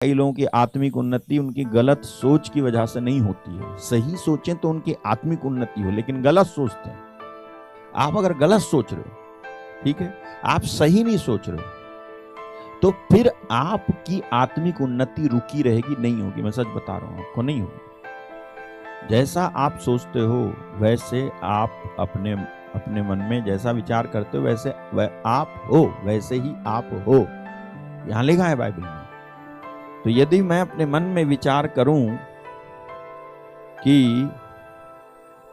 कई लोगों की आत्मिक उन्नति उनकी गलत सोच की वजह से नहीं होती है। सही सोचें तो उनकी आत्मिक उन्नति हो, लेकिन गलत सोचते हैं। आप अगर गलत सोच रहे हो, ठीक है, आप सही नहीं सोच रहे हो, तो फिर आपकी आत्मिक उन्नति रुकी रहेगी, नहीं होगी। मैं सच बता रहा हूं आपको, नहीं होगी। जैसा आप सोचते हो वैसे आप अपने अपने मन में जैसा विचार करते हो वैसे आप हो, वैसे ही आप हो, यहां लिखा है बाइबल में। तो यदि मैं अपने मन में विचार करूं कि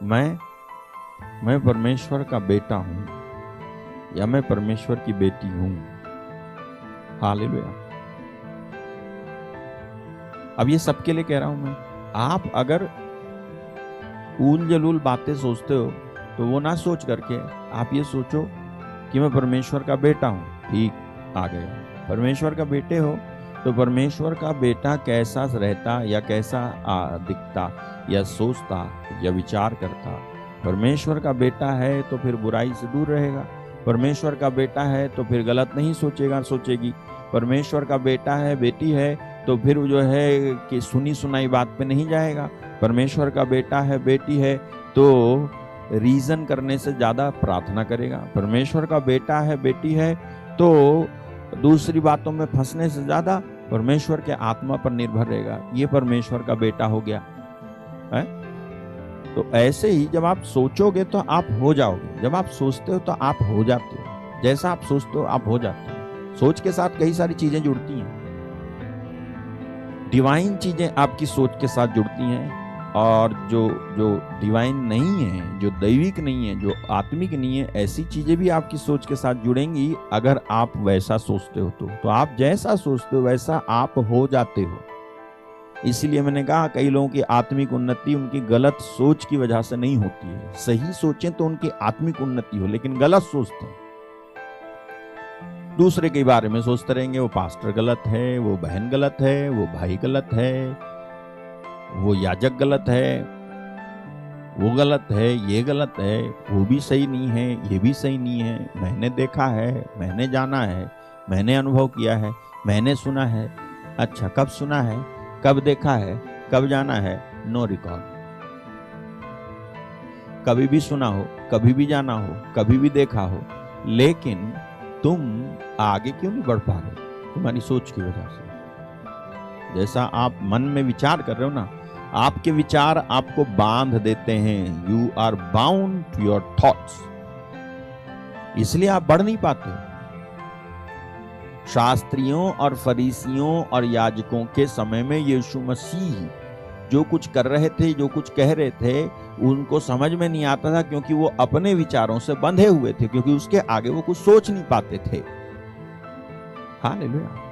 मैं परमेश्वर का बेटा हूं या मैं परमेश्वर की बेटी हूं, हालेलुया। अब ये सबके लिए कह रहा हूं मैं। आप अगर ऊल जलूल बातें सोचते हो तो वो ना सोच करके आप ये सोचो कि मैं परमेश्वर का बेटा हूं, ठीक, आ गया। परमेश्वर का बेटे हो तो परमेश्वर का बेटा कैसा रहता या कैसा दिखता या सोचता या विचार करता। परमेश्वर का बेटा है तो फिर बुराई से दूर रहेगा। परमेश्वर का बेटा है तो फिर गलत नहीं सोचेगा, सोचेगी। परमेश्वर का बेटा है, बेटी है, तो फिर जो है कि सुनी सुनाई बात पे नहीं जाएगा। परमेश्वर का बेटा है, बेटी है, तो रीजन करने से ज्यादा प्रार्थना करेगा। परमेश्वर का बेटा है, बेटी है, तो दूसरी बातों में फंसने से ज्यादा परमेश्वर के आत्मा पर निर्भर रहेगा। ये परमेश्वर का बेटा हो गया है। तो ऐसे ही जब आप सोचोगे तो आप हो जाओगे, जब आप सोचते हो तो आप हो जाते हो। जैसा आप सोचते हो आप हो जाते हो। सोच के साथ कई सारी चीजें जुड़ती हैं, डिवाइन चीजें आपकी सोच के साथ जुड़ती हैं, और जो डिवाइन नहीं है, जो दैविक नहीं है, जो आत्मिक नहीं है, ऐसी चीजें भी आपकी सोच के साथ जुड़ेंगी अगर आप वैसा सोचते हो तो आप जैसा सोचते हो वैसा आप हो जाते हो। इसीलिए मैंने कहा कई लोगों की आत्मिक उन्नति उनकी गलत सोच की वजह से नहीं होती है। सही सोचें तो उनकी आत्मिक उन्नति हो, लेकिन गलत सोचते हैं, दूसरे के बारे में सोचते रहेंगे, वो पास्टर गलत है, वो बहन गलत है, वो भाई गलत है, वो याजक गलत है, वो गलत है, ये गलत है, वो भी सही नहीं है, ये भी सही नहीं है। मैंने देखा है, मैंने जाना है, मैंने अनुभव किया है, मैंने सुना है। अच्छा, कब सुना है, कब देखा है, कब जाना है? No record. कभी भी सुना हो, कभी भी जाना हो, कभी भी देखा हो, लेकिन तुम आगे क्यों नहीं बढ़ पा रहे? तुम्हारी सोच की वजह से। जैसा आप मन में विचार कर रहे हो ना, आपके विचार आपको बांध देते हैं। You are bound to your thoughts, इसलिए आप बढ़ नहीं पाते। शास्त्रियों और फरीसियों और याजकों के समय में यीशु मसीह जो कुछ कर रहे थे, जो कुछ कह रहे थे, उनको समझ में नहीं आता था, क्योंकि वो अपने विचारों से बंधे हुए थे, क्योंकि उसके आगे वो कुछ सोच नहीं पाते थे। हालेलुया।